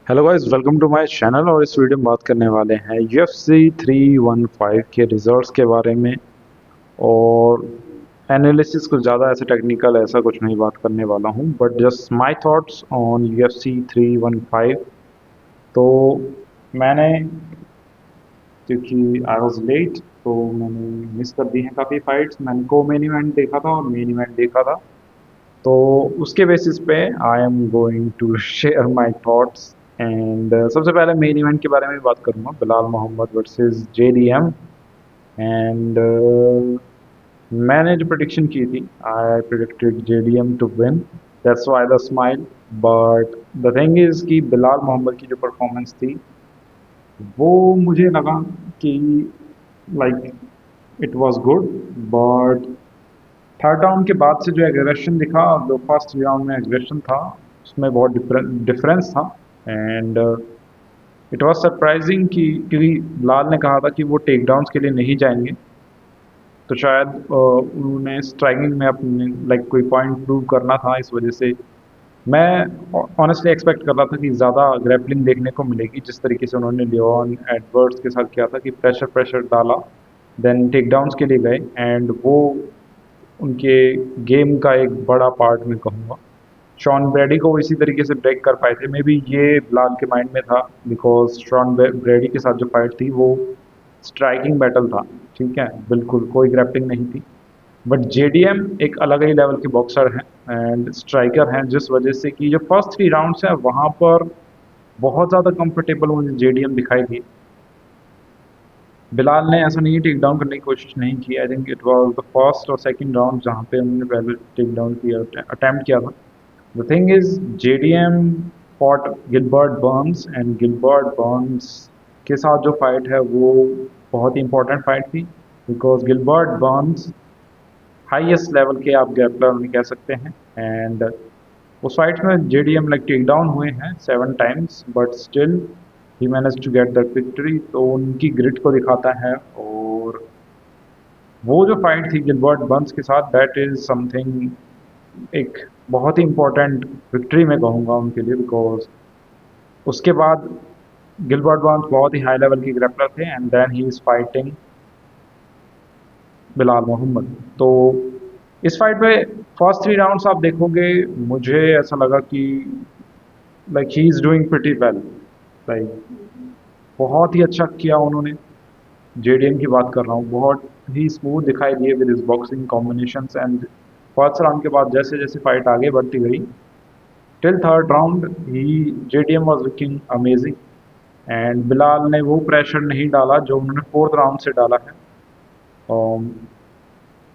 Hello guys, welcome to my channel. और इस video में बात करने वाले हैं UFC 315 के रिजल्ट्स के बारे में। और एनालिसिस कुछ ज़्यादा ऐसा टेक्निकल ऐसा कुछ नहीं बात करने वाला हूं, but just my thoughts on UFC 315। तो मैंने, क्योंकि आई वाज लेट, तो मैंने मिस कर दी हैं काफ़ी फाइट्स। मैंने को मेन इवेंट देखा था और मेन इवेंट देखा था। तो उसके बेसिस पे I am going to share my thoughts. And सबसे पहले मेन इवेंट के बारे में बात करूंगा, Belal Muhammad versus JDM। And मैंने जो प्रिडिक्शन की थी, I predicted JDM to win. That's why the smile. But the thing is कि बिलाल मोहम्मद की जो परफॉर्मेंस थी, वो मुझे लगा कि like it was good. But third round के बाद से जो एग्रेशन दिखा, जो फर्स्ट थ्री राउंड में एग्रेशन था, उसमें बहुत डिफरेंस था। एंड इट वाज सरप्राइजिंग कि क्योंकि लाल ने कहा था कि वो टेक डाउन्स के लिए नहीं जाएंगे। तो शायद उन्होंने स्ट्राइकिंग में अपने लाइक कोई पॉइंट प्रूव करना था, इस वजह से मैं ऑनेस्टली एक्सपेक्ट कर रहा था कि ज़्यादा ग्रैपलिंग देखने को मिलेगी, जिस तरीके से उन्होंने लियोन एडवर्ड्स के साथ किया था कि प्रेशर प्रेशर डाला, देन टेक डाउन्स के लिए गए। एंड वो उनके गेम का एक बड़ा पार्ट मैं कहूँगा। शॉन ब्रैडी को वो इसी तरीके से ब्रेक कर पाए थे। मे बी ये बिलाल के माइंड में था, बिकॉज शॉन ब्रैडी के साथ जो फाइट थी वो स्ट्राइकिंग बैटल था। ठीक है, बिल्कुल कोई ग्रैपलिंग नहीं थी। बट JDM एक अलग ही लेवल के बॉक्सर हैं एंड स्ट्राइकर हैं, जिस वजह से कि जो फर्स्ट थ्री राउंड्स हैं वहाँ पर बहुत ज़्यादा कंफर्टेबल मुझे JDM दिखाई दी। बिलाल ने ऐसा नहीं टेक डाउन करने की कोशिश नहीं की। I think it was the first और सेकंड राउंड जहाँ पे उन्होंने पहले टेक डाउन किया, अटेम्प्ट किया था। The thing is JDM fought Gilbert Burns, and Gilbert Burns के साथ जो फाइट है वो बहुत ही इंपॉर्टेंट फाइट थी, because Gilbert Burns highest level के आप ग्रैपलर उन्हें कह सकते हैं। एंड उस फाइट में JDM लाइक टेक डाउन हुए हैं 7 times, but still he manage to get that victory. तो उनकी ग्रिट को दिखाता है। और वो जो फाइट थी गिलबर्ट बर्न्स के साथ, दैट इज समथिंग, एक बहुत ही इम्पोर्टेंट विक्ट्री मैं कहूँगा उनके लिए, बिकॉज उसके बाद गिलबर्ट बर्न्स बहुत ही हाई लेवल की ग्रैपलर थे, and then he is fighting Bilal Muhammad. तो इस फाइट में फर्स्ट थ्री राउंड्स आप देखोगे, मुझे ऐसा लगा कि like he is doing pretty well. Like बहुत ही अच्छा किया उन्होंने। JDM की बात कर रहा हूँ, बहुत ही स्मूथ दिखाई दिए with is boxing combinations. And first round के बाद जैसे जैसे फाइट आगे बढ़ती गई, till third round he JDM was looking amazing. And Bilal ने वो प्रेशर नहीं डाला जो उन्होंने फोर्थ राउंड से डाला है।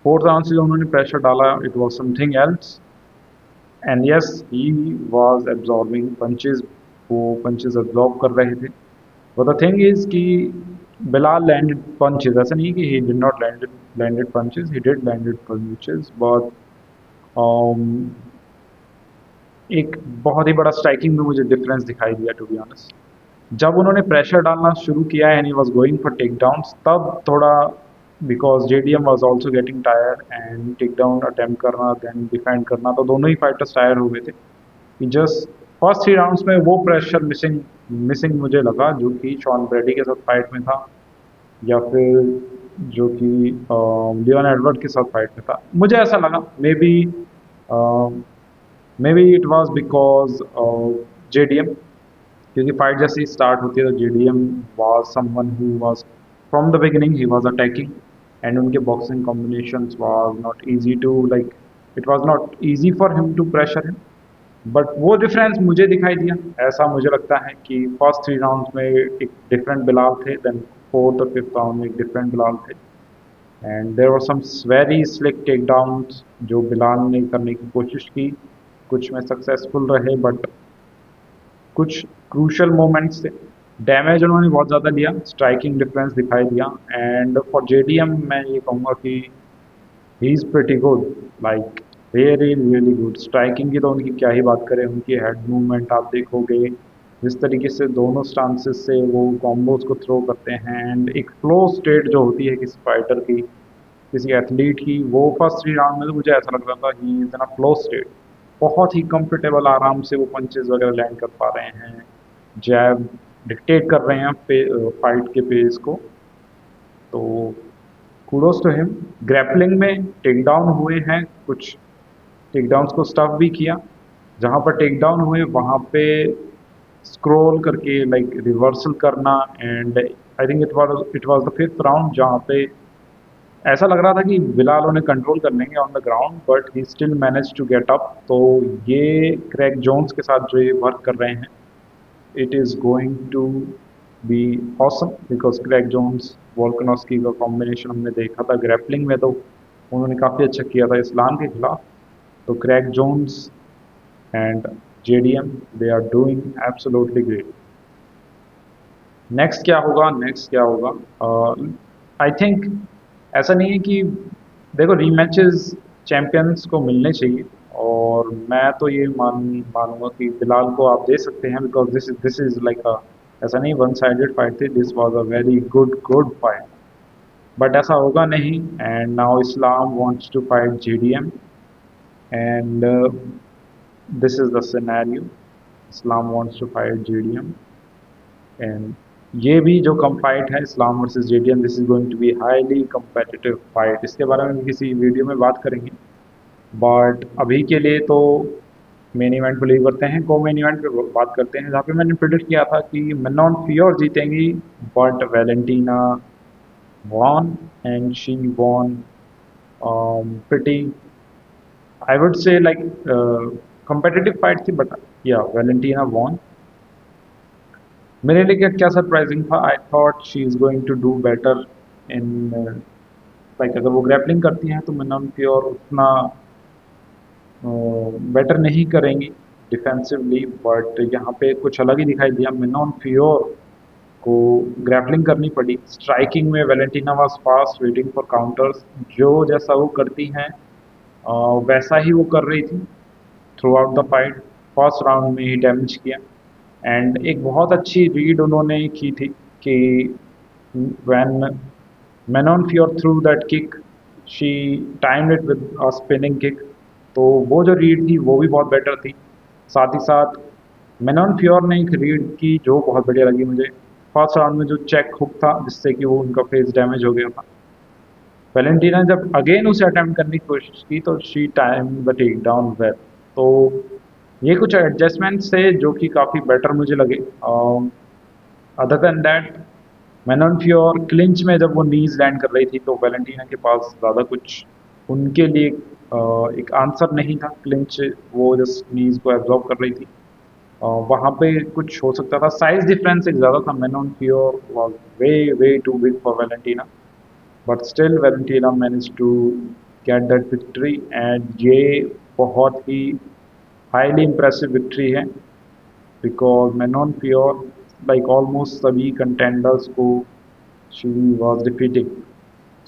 फोर्थ राउंड से जो उन्होंने प्रेशर डाला, it was something else. And yes, he was absorbing punches. वो पंचेस एब्जॉर्ब कर रहे थे। बट द थिंग इज कि बिलाल लैंडेड पंचेस, ऐसा नहीं कि he did not landed punches, he did landed punches. But एक बहुत ही बड़ा स्ट्राइकिंग में मुझे डिफरेंस दिखाई दिया, टू बी ऑनेस्ट। जब उन्होंने प्रेशर डालना शुरू किया and he was going for take downs, तब थोड़ा, because JDM was also getting tired, and take down attempt करना देन डिफेंड करना, तो दोनों ही फाइटर्स टायर हो गए थे। कि जस्ट फर्स्ट थ्री राउंड्स में वो प्रेशर मिसिंग मिसिंग मुझे लगा, जो कि शॉन ब्रेडी के साथ फाइट में था, या फिर जो कि लियोन एडवर्ड के साथ फाइट में था। मुझे ऐसा लगा maybe it was because JDM, क्योंकि फाइट जैसे ही स्टार्ट होती है तो JDM was someone who was from the beginning ही वाज अटैकिंग। एंड उनके boxing combinations was not easy to like, it was not easy for him to pressure him. But वो difference मुझे दिखाई दिया। ऐसा मुझे लगता है कि फर्स्ट थ्री राउंड्स में एक डिफरेंट बिलाल थे, देन फोर्थ और फिफ्थ राउंड में एक डिफरेंट बिलाल थे। And there were some very slick take downs जो बिलाल ने करने की कोशिश की। कुछ में सक्सेसफुल रहे, बट कुछ क्रूशल मोमेंट्स थे। डैमेज उन्होंने बहुत ज़्यादा लिया, स्ट्राइकिंग डिफरेंस दिखाई दिया। एंड फॉर JDM मैं ये कहूँगा कि he is pretty good, like really really good. Striking की तो उनकी क्या ही बात करें, उनकी हेड मूवमेंट आप देखोगे, जिस तरीके से दोनों स्टांसेस से वो कॉम्बोज को थ्रो करते हैं। एंड एक फ्लो स्टेट जो होती है किसी फाइटर की, किसी एथलीट की, वो फर्स्ट थ्री राउंड में तो मुझे ऐसा लग रहा था he is in a flow state. बहुत ही कंफर्टेबल, आराम से वो पंचेस वगैरह लैंड कर पा रहे हैं। जैब डिक्टेट कर रहे हैं फाइट के पेस को। तो कूडोज टू हिम। ग्रैपलिंग में टेक डाउन हुए हैं, कुछ टेक डाउन्स को स्टफ भी किया। जहाँ पर टेक डाउन हुए वहाँ पे स्क्रॉल करके लाइक रिवर्सल करना। And I think it was the fifth round जहाँ पे ऐसा लग रहा था कि बिलाल उन्हें कंट्रोल कर लेंगे on the ground, but he still manage to get up. तो ये क्रैग जोन्स के साथ जो ये वर्क कर रहे हैं, it is going to be awesome, because Craig Jones Volkanovski का कॉम्बिनेशन हमने देखा था ग्रैपलिंग में, तो उन्होंने काफ़ी अच्छा किया था इस्लाम के खिलाफ। तो Craig Jones and JDM, they are doing absolutely great. Next क्या होगा, नेक्स्ट क्या होगा? आई थिंक ऐसा नहीं है कि देखो, रीमैचेस चैंपियंस को मिलने चाहिए, और मैं तो ये मानूंगा कि बिलाल को आप दे सकते हैं, because this is like a, ऐसा नहीं वन साइडेड फाइट थी, this was a very good fight. But ऐसा होगा नहीं, and now Islam wants to fight JDM, and this is the scenario. Islam wants to fight JDM, and ये भी जो कम फाइट है Islam versus JDM, this is going to be highly competitive fight. इसके बारे में किसी वीडियो में बात करेंगे, बट अभी के लिए तो मेन इवेंट को लीव करते हैं, को मेन इवेंट पे बात करते हैं, जहाँ पे मैंने प्रिडिक्ट किया था कि मेनॉन फियोर जीतेंगी, but Valentina won, and she won pretty, I would say like competitive fight थी, बट या वैलेंटीना वॉन। मेरे लिए क्या सरप्राइजिंग था, I thought she is going to do better in, like अगर वो ग्रैपलिंग करती हैं तो मेनॉन प्योर उतना बेटर नहीं करेंगी डिफेंसिवली, बट यहाँ पे कुछ अलग ही दिखाई दिया। मेनॉन प्योर को ग्रैपलिंग करनी पड़ी। स्ट्राइकिंग में Valentina was fast, waiting for counters, जो जैसा वो करती हैं वैसा ही वो कर रही थी through out the fight. First round में ही डैमेज किया, एंड एक बहुत अच्छी रीड उन्होंने की थी कि when Manon Fior threw that kick, she timed it with a spinning kick। तो वो जो रीड थी वो भी बहुत बेटर थी। साथ ही साथ मेनॉन फ्योर ने एक रीड की जो बहुत बढ़िया लगी मुझे, फर्स्ट राउंड में जो चेक हुक था जिससे कि वो उनका फेस डैमेज हो गया था। वैलेंटीना जब अगेन उसे अटेम्प्ट करने की कोशिश की तो she time the take down well. तो ये कुछ एडजस्टमेंट्स थे जो कि काफ़ी बेटर मुझे लगे। Other than that, Manon Fiore clinch में जब वो नीज लैंड कर रही थी तो वैलेंटीना के पास ज़्यादा कुछ उनके लिए एक आंसर नहीं था। क्लिंच वो जस्ट नीज को एब्जॉर्ब कर रही थी, वहाँ पे कुछ हो सकता था। साइज डिफरेंस एक ज़्यादा था, Manon Fiore was way way too big for Valentina, but still Valentina manage to get that victory, and ये बहुत ही हाईली इम्प्रेसिव विक्ट्री है, because Manon Fiore like almost सभी कंटेंडर्स को शी वॉज डिफीटिंग।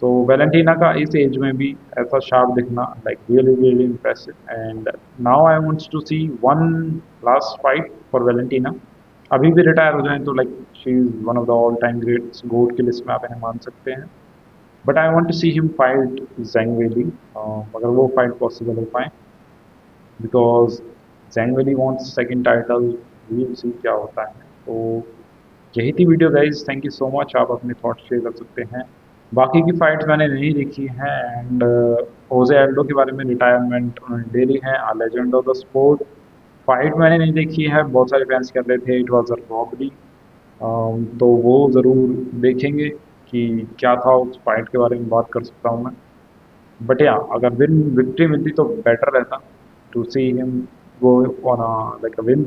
तो वैलेंटीना का इस age में भी ऐसा शार्प दिखना like really really impressive. And now I wants to see one last fight for Valentina. अभी भी रिटायर हो जाए तो like she is one of the all time greats, goat की लिस्ट में आप इन्हें मान सकते हैं। But I want to see him fight Zhang Weili, अगर वो फाइट पॉसिबल हो पाए, because Zhang Weili wants second title, we will see क्या होता है। तो यही थी video guys, thank you so much. आप अपने थॉट्स शेयर कर सकते हैं। बाकी की फाइट्स मैंने नहीं देखी हैं, एंड ओजे एल्डो के बारे में रिटायरमेंट उन्होंने ले ली है, a legend of the sport fight मैंने नहीं देखी है। बहुत सारे फैंस कर रहे थे इट वाज अ रॉबरी, तो वो ज़रूर देखेंगे कि क्या था उस फाइट के बारे में बात कर सकता हूँ मैं। बट या अगर विक्ट्री मिलती तो बेटर रहता to see him go on a like a win,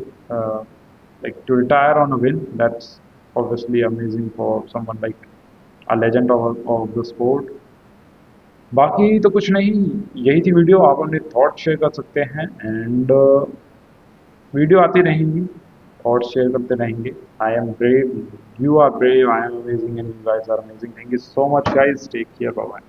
like to retire on a win. That's obviously amazing for someone like a legend of the sport। बाकी तो कुछ नहीं, यही थी वीडियो। आप अपने थॉट शेयर कर सकते हैं, एंड वीडियो आती रहेंगी, थॉट शेयर करते रहेंगे। I am brave, you are brave, I am amazing, and you guys are amazing. Thank you so much guys, take care, bye bye.